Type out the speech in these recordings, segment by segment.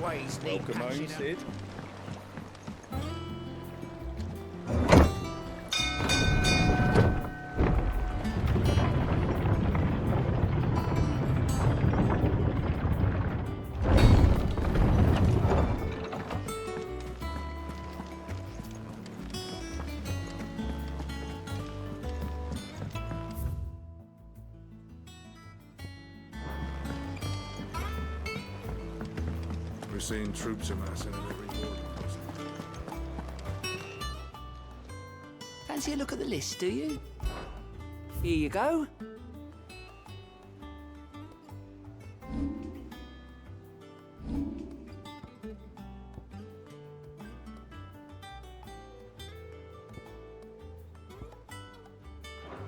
ways need Welcome home, patching up. Sid. We're seeing troops amassing at every border crossing. Fancy a look at the list, do you? Here you go.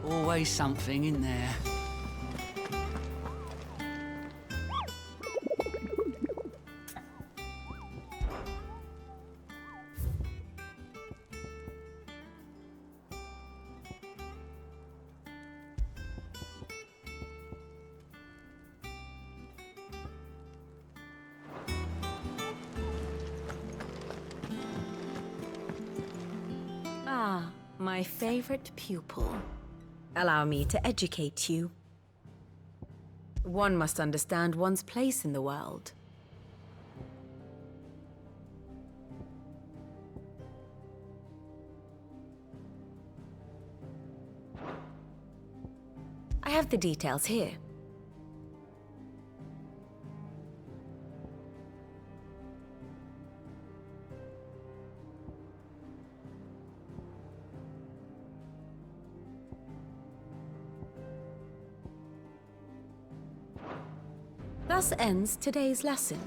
Always something in there. Ah, my favorite pupil. Allow me to educate you. One must understand one's place in the world. I have the details here. Thus ends today's lesson.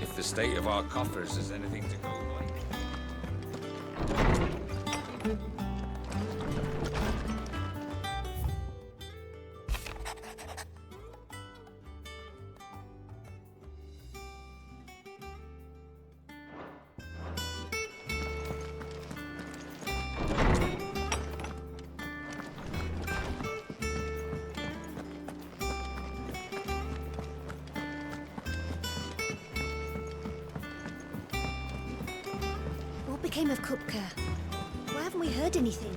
If the state of our coffers is anything to go by. What became of Kupka? Why haven't we heard anything?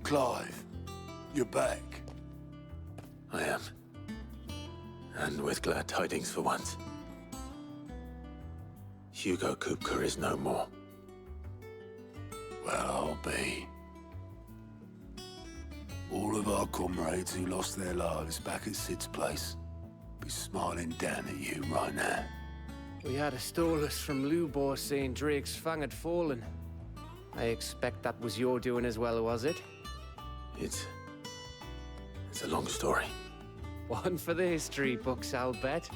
Clive, you're back. I am. And with glad tidings for once. Hugo Kupka is no more. Well, I'll be. All of our comrades who lost their lives back at Sid's place be smiling down at you right now. We had a stolus from Lubor saying Drake's fang had fallen. I expect that was your doing as well, was it? It's a long story. One for the history books, I'll bet.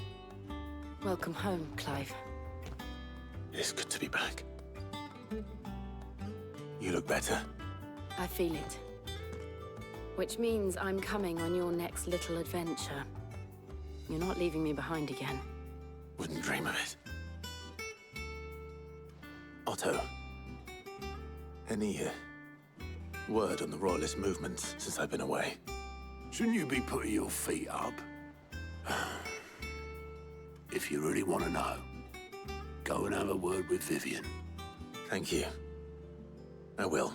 Welcome home, Clive. It's good to be back. You look better. I feel it. Which means I'm coming on your next little adventure. You're not leaving me behind again. Wouldn't dream of it. Otto, any word on the Royalist movements since I've been away? Shouldn't you be putting your feet up? If you really want to know, go and have a word with Vivian. Thank you. I will.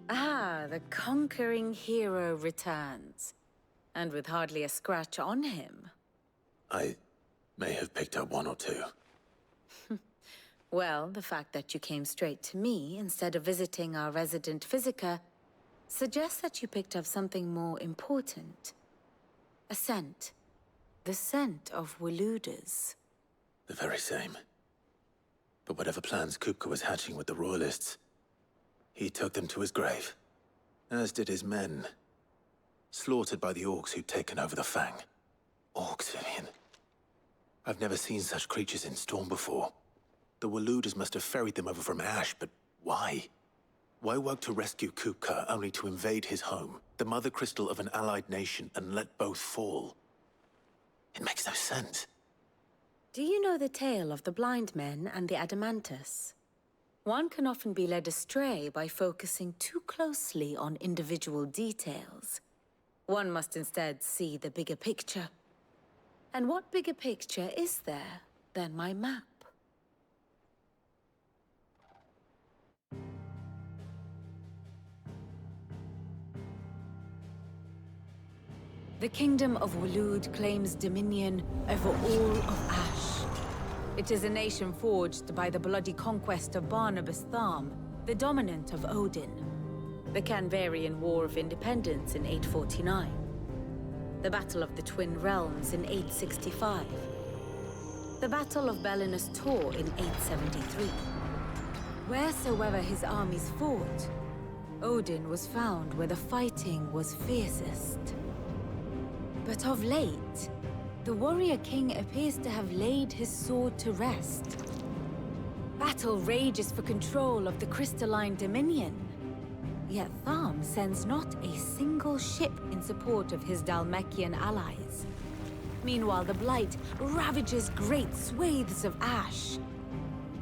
Ah, the conquering hero returns. And with hardly a scratch on him. I may have picked up one or two. Well, the fact that you came straight to me instead of visiting our resident physiker suggests that you picked up something more important. A scent. The scent of Waludas. The very same. But whatever plans Kupka was hatching with the Royalists, he took them to his grave. As did his men. Slaughtered by the orcs who'd taken over the Fang. Orcs, Vivian. I've never seen such creatures in Storm before. The Waludas must have ferried them over from Ash, but why? Why work to rescue Kupka only to invade his home, the mother crystal of an allied nation, and let both fall? It makes no sense. Do you know the tale of the blind men and the Adamantus? One can often be led astray by focusing too closely on individual details. One must instead see the bigger picture. And what bigger picture is there than my map? The Kingdom of Waloed claims dominion over all of Ash. It is a nation forged by the bloody conquest of Barnabas Tharm, the dominant of Odin. The Canvarian War of Independence in 849. The Battle of the Twin Realms in 865. The Battle of Belinus Tor in 873. Wheresoever his armies fought, Odin was found where the fighting was fiercest. But of late, the warrior king appears to have laid his sword to rest. Battle rages for control of the crystalline dominion. Yet Tharm sends not a single ship in support of his Dhalmekian allies. Meanwhile, the Blight ravages great swathes of Ash.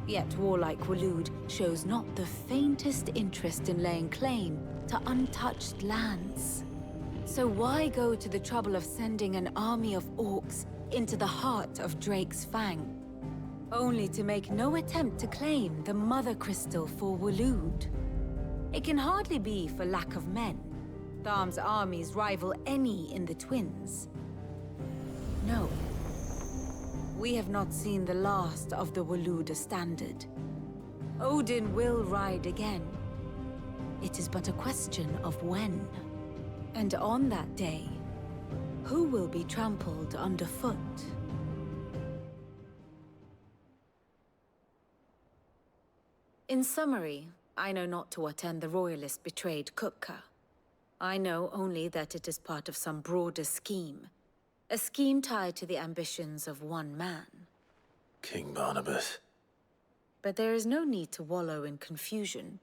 Yet warlike Waloed shows not the faintest interest in laying claim to untouched lands. So why go to the trouble of sending an army of orcs into the heart of Drake's Fang, only to make no attempt to claim the Mother Crystal for Waloed? It can hardly be for lack of men. Tharm's armies rival any in the Twins. No. We have not seen the last of the Waluda standard. Odin will ride again. It is but a question of when. And on that day, who will be trampled underfoot? In summary, I know not to what end the Royalists betrayed Kupka. I know only that it is part of some broader scheme. A scheme tied to the ambitions of one man. King Barnabas. But there is no need to wallow in confusion.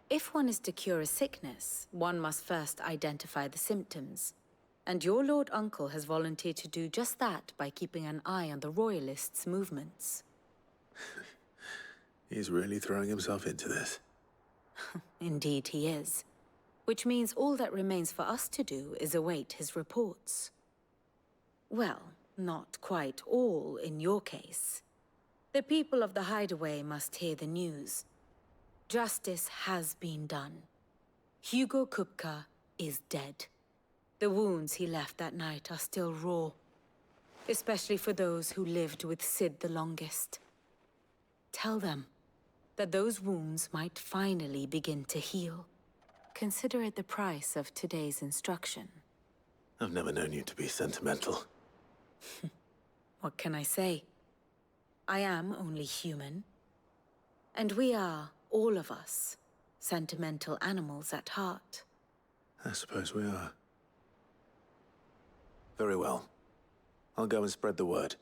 If one is to cure a sickness, one must first identify the symptoms. And your Lord Uncle has volunteered to do just that by keeping an eye on the Royalists' movements. He's really throwing himself into this. Indeed he is. Which means all that remains for us to do is await his reports. Well, not quite all in your case. The people of the Hideaway must hear the news. Justice has been done. Hugo Kupka is dead. The wounds he left that night are still raw, especially for those who lived with Sid the longest. Tell them that those wounds might finally begin to heal. Consider it the price of today's instruction. I've never known you to be sentimental. What can I say? I am only human. And we are, all of us, sentimental animals at heart. I suppose we are. Very well. I'll go and spread the word.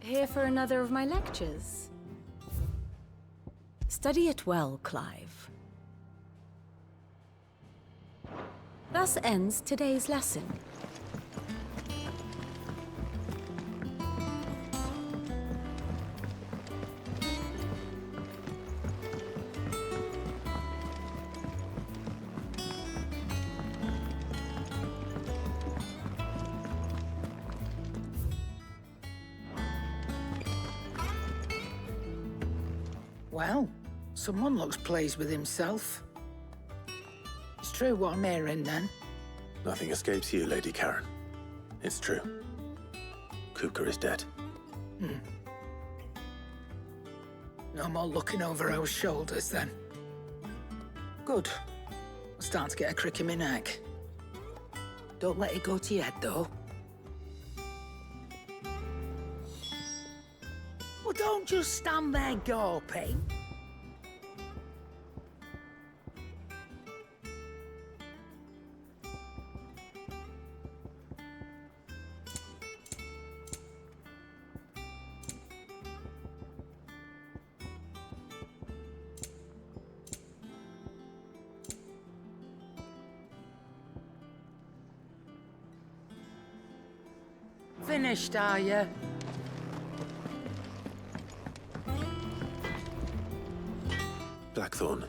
Here for another of my lectures? Study it well, Clive. Thus ends today's lesson. Well, Someone looks pleased with himself. It's true what I'm hearing, then. Nothing escapes you, Lady Karen. It's true. Kupka is dead. No more looking over our shoulders, then. Good. I'm starting to get a crick in my neck. Don't let it go to your head, though. Well, don't just stand there gawping. Finished, are you? Blackthorn,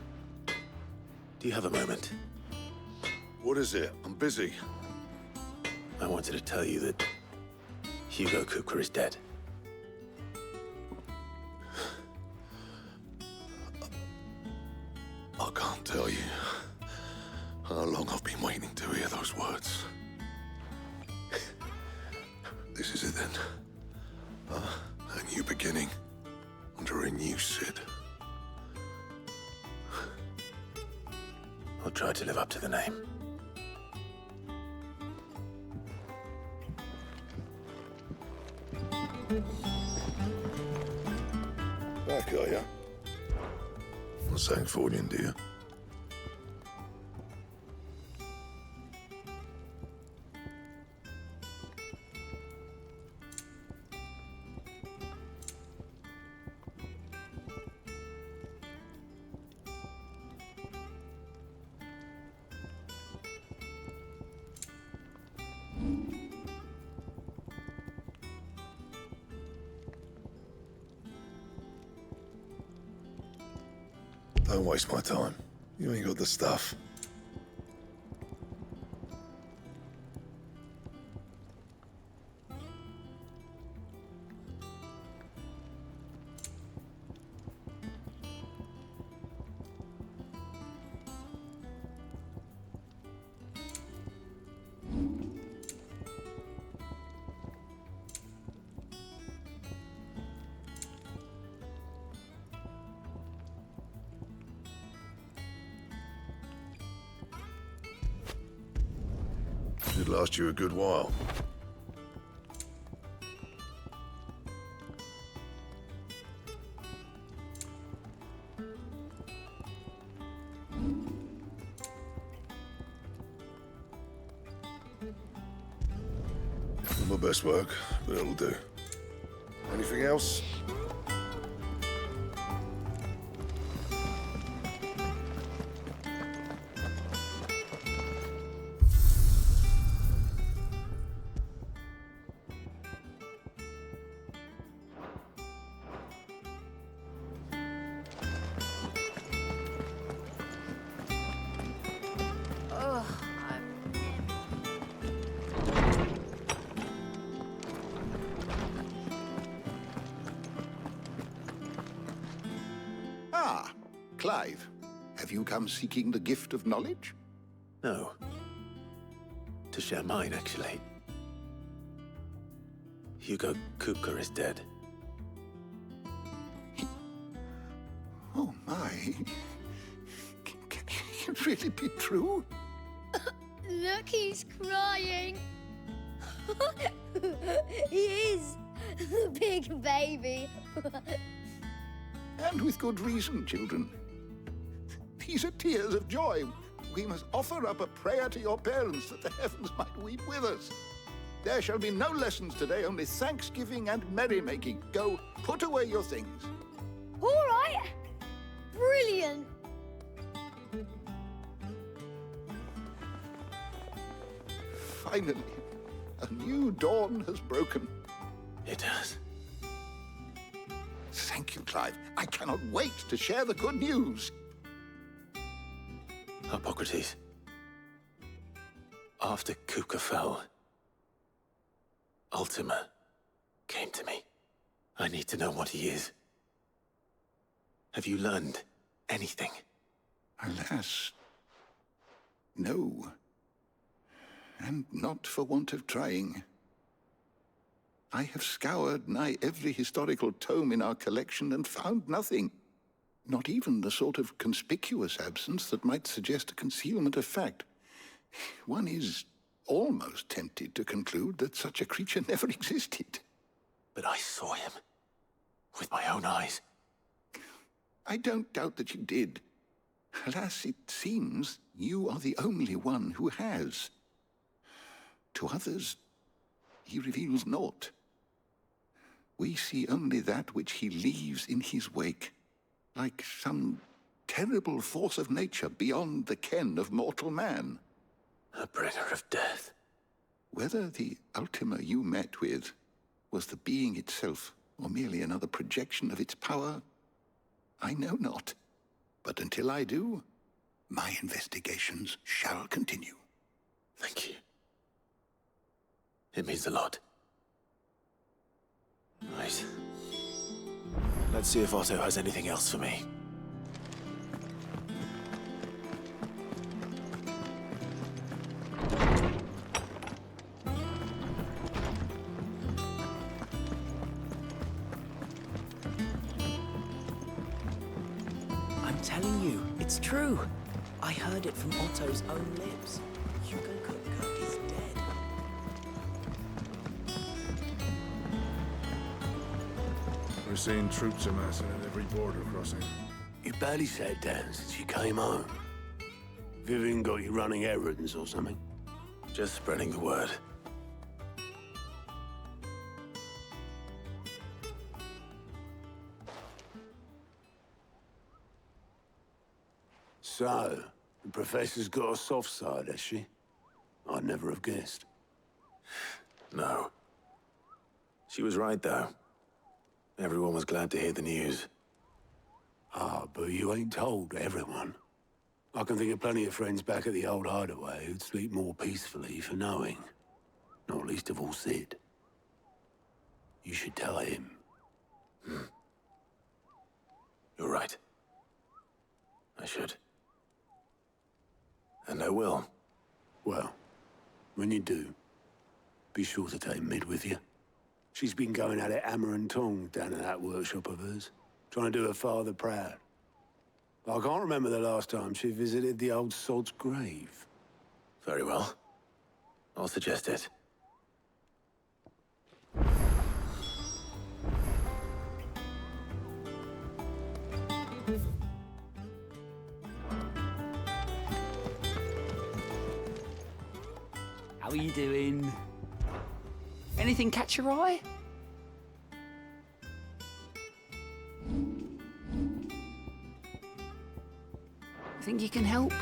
do you have a moment? What is it? I'm busy. I wanted to tell you that Hugo Kupka is dead. I can't tell you how long I've been waiting to hear those words. This is it then. A new beginning under a new Sid. I'll try to live up to the name. Back, are ya? I'm saying Fordian, do you? Don't waste my time. You ain't got the stuff. Should last you a good while. Not my best work, but it'll do. Anything else? Ah, Clive. Have you come seeking the gift of knowledge? No. To share mine, actually. Hugo Kupka is dead. Oh, my. Can it really be true? Look, he's crying. He is. The big baby. And with good reason, children. These are tears of joy. We must offer up a prayer to your parents that the heavens might weep with us. There shall be no lessons today, only thanksgiving and merrymaking. Go, put away your things. All right. Brilliant. Finally, a new dawn has broken. It has. Thank you, Clive. I cannot wait to share the good news. Hippocrates. After Kupka fell, Ultima came to me. I need to know what he is. Have you learned anything? Alas, no. And not for want of trying. I have scoured nigh every historical tome in our collection and found nothing. Not even the sort of conspicuous absence that might suggest a concealment of fact. One is almost tempted to conclude that such a creature never existed. But I saw him. With my own eyes. I don't doubt that you did. Alas, it seems you are the only one who has. To others, he reveals naught. We see only that which he leaves in his wake, like some terrible force of nature beyond the ken of mortal man. A bringer of death. Whether the Ultima you met with was the being itself, or merely another projection of its power, I know not. But until I do, my investigations shall continue. Thank you. It means a lot. Right. Let's see if Otto has anything else for me. I'm telling you, it's true. I heard it from Otto's own lips. Hugo Kupka is dead. We're seeing troops amassing at every border crossing. You barely sat down since you came home. Vivian got you running errands or something? Just spreading the word. So, the professor's got a soft side, has she? I'd never have guessed. No. She was right, though. Everyone was glad to hear the news. Ah, but you ain't told everyone. I can think of plenty of friends back at the old hideaway who'd sleep more peacefully for knowing. Not least of all Sid. You should tell him. You're right. I should. And I will. Well, when you do, be sure to take Mid with you. She's been going at it hammer and tong down at that workshop of hers, trying to do her father proud. I can't remember the last time she visited the old sod's grave. Very well. I'll suggest it. How are you doing? Anything catch your eye? Think you can help?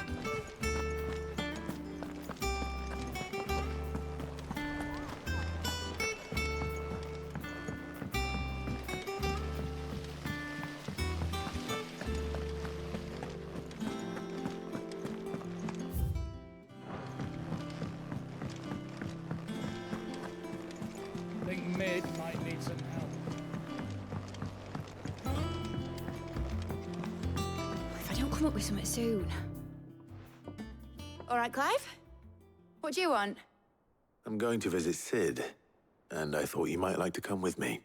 I think Mid might need some help. If I don't come up with something soon. All right, Clive? What do you want? I'm going to visit Sid, and I thought you might like to come with me.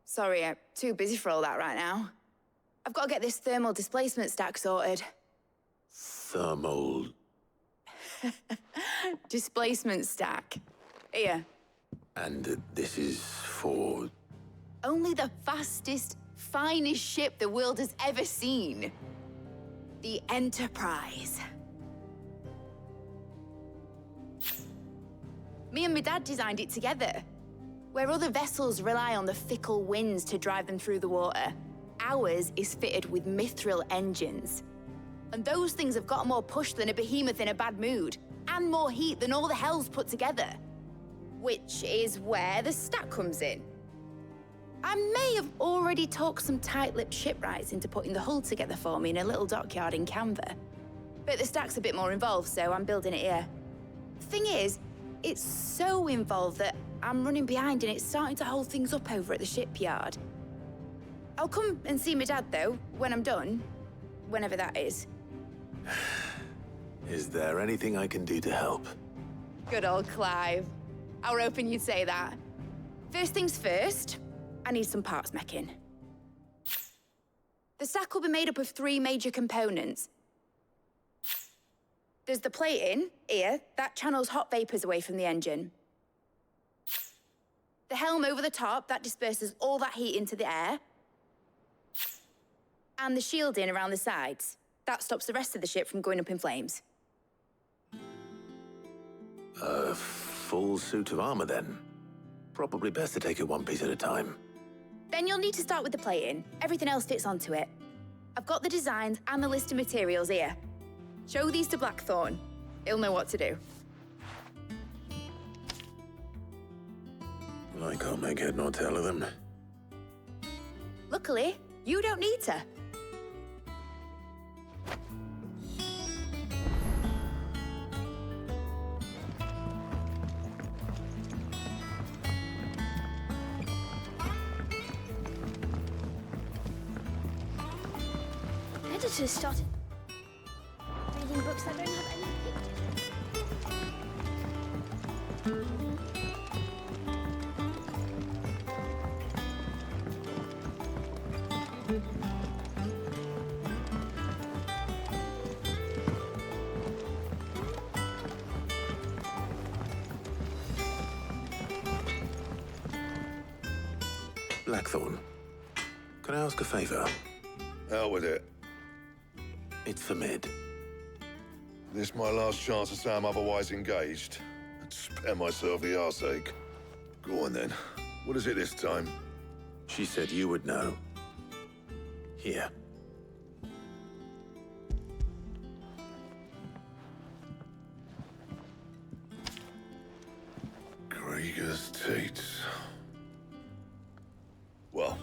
Sorry, I'm too busy for all that right now. I've got to get this thermal displacement stack sorted. Thermal... Displacement stack. Here. And this is for... Only the fastest, finest ship the world has ever seen. The Enterprise. Me and my dad designed it together. Where other vessels rely on the fickle winds to drive them through the water, ours is fitted with mithril engines. And those things have got more push than a behemoth in a bad mood, and more heat than all the hells put together. Which is where the stack comes in. I may have already talked some tight-lipped shipwrights into putting the hull together for me in a little dockyard in Canva. But the stack's a bit more involved, so I'm building it here. The thing is, it's so involved that I'm running behind and it's starting to hold things up over at the shipyard. I'll come and see my dad, though, when I'm done. Whenever that is. Is there anything I can do to help? Good old Clive. I were hoping you'd say that. First things first, I need some parts meching. The stack will be made up of 3 major components. There's the plating, here, that channels hot vapors away from the engine. The helm over the top, that disperses all that heat into the air. And the shielding around the sides. That stops the rest of the ship from going up in flames. A full suit of armor, then. Probably best to take it one piece at a time. Then you'll need to start with the plating. Everything else fits onto it. I've got the designs and the list of materials here. Show these to Blackthorn. He'll know what to do. I can't make head nor tail of them. Luckily, you don't need to. Editors started reading books that don't have any pictures. Blackthorn, can I ask a favor? Hell with it. It's for Mid. This my last chance to say I'm otherwise engaged. And spare myself the arseache. Go on then. What is it this time? She said you would know. Here. Krieger's teats. Well,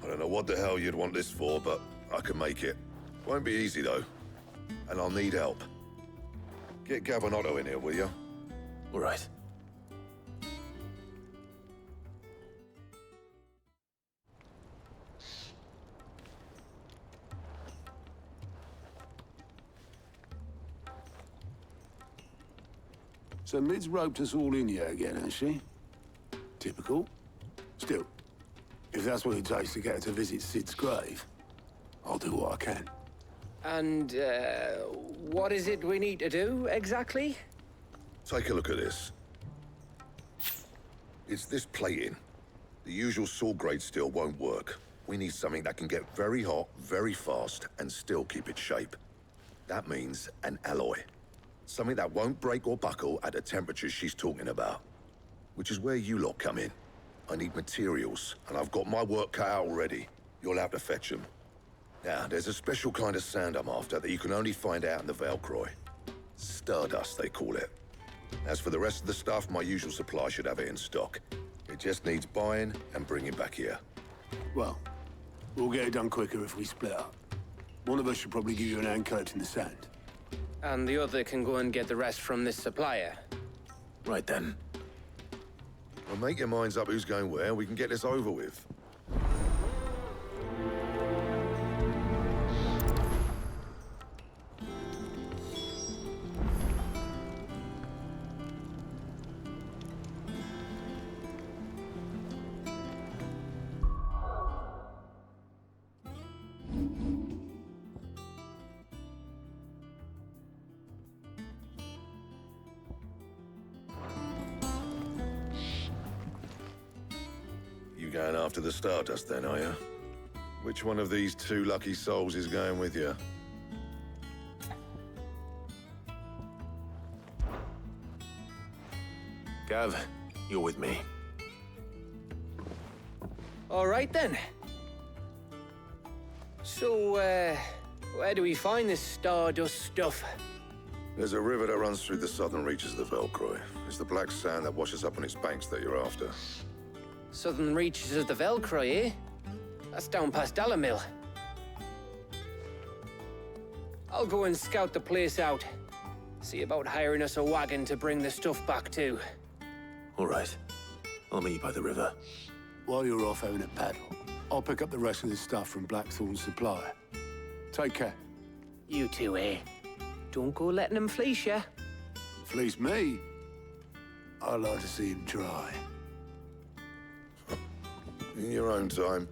I don't know what the hell you'd want this for, but I can make it. Won't be easy, though. And I'll need help. Get Gavin-Otto in here, will you? All right. So Mid's roped us all in here again, has she? Typical. Still, if that's what it takes to get her to visit Sid's grave, I'll do what I can. And, what is it we need to do, exactly? Take a look at this. It's this plating. The usual sword-grade steel won't work. We need something that can get very hot, very fast, and still keep its shape. That means an alloy. Something that won't break or buckle at the temperatures she's talking about. Which is where you lot come in. I need materials, and I've got my work cut out already. You'll have to fetch them. Now, there's a special kind of sand I'm after that you can only find out in the Velcroy. Stardust, they call it. As for the rest of the stuff, my usual supply should have it in stock. It just needs buying and bringing back here. Well, we'll get it done quicker if we split up. One of us should probably give you an hand collecting the sand. And the other can go and get the rest from this supplier. Right then. Well, make your minds up who's going where, and we can get this over with. You going after the Stardust then, are you? Which one of these 2 lucky souls is going with you? Gav, you're with me. All right, then. So, where do we find this Stardust stuff? There's a river that runs through the southern reaches of the Velcroy. It's the black sand that washes up on its banks that you're after. Southern reaches of the Velcroy, eh? That's down past Dalamil. I'll go and scout the place out. See about hiring us a wagon to bring the stuff back to. All right. I'll meet you by the river. While you're off having a paddle, I'll pick up the rest of the stuff from Blackthorn's supplier. Take care. You two, eh? Don't go letting him fleece ya. Fleece me? I'd like to see him try. In your own time.